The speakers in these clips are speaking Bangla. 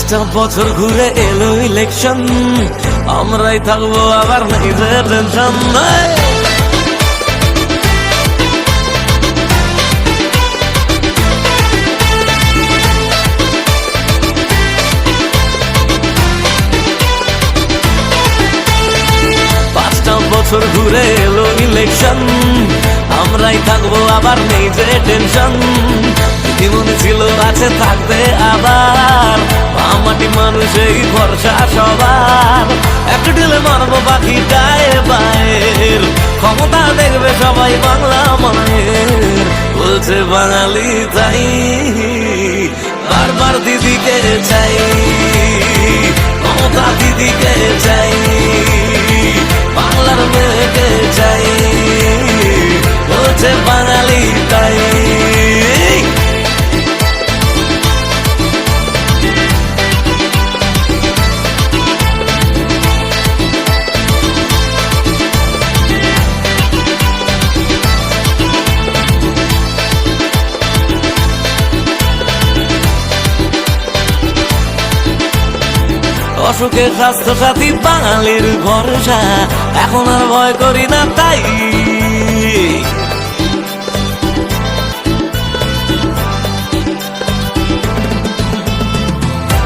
5টা বছর ঘুরে এলো ইলেকশন, আমরাই থাকবো আবার নাই যে টেনশন। 5টা বছর ঘুরে এলো ইলেকশন, আমরাই থাকবো আবার নেই যে টেনশন। মনে ছিল আছে থাকবে আবার, মাটি মানুষেই ভরসা সবার। একটু ঢেলে মারবো বাকিটায় বাইর, ক্ষমতা দেখবে সবাই বাংলা মায়ের। বলছে বাঙালি তাই বারবার দিদিকে চাই, ক্ষমতা দিদিকে চাই, বাংলার মেয়েকে চাই। বলছে বাঙালি তাই। অসুখে স্বাস্থ্য সাথী বাঙালির ভরসা, এখন আর ভয় করি না তাই।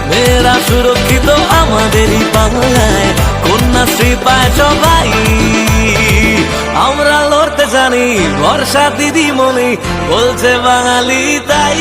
মেয়েরা সুরক্ষিত আমাদেরই বাংলায়, কন্যাশ্রী পায় সবাই। আমরা লড়তে জানি, ভরসা দিদিমণি বলছে বাঙালি তাই।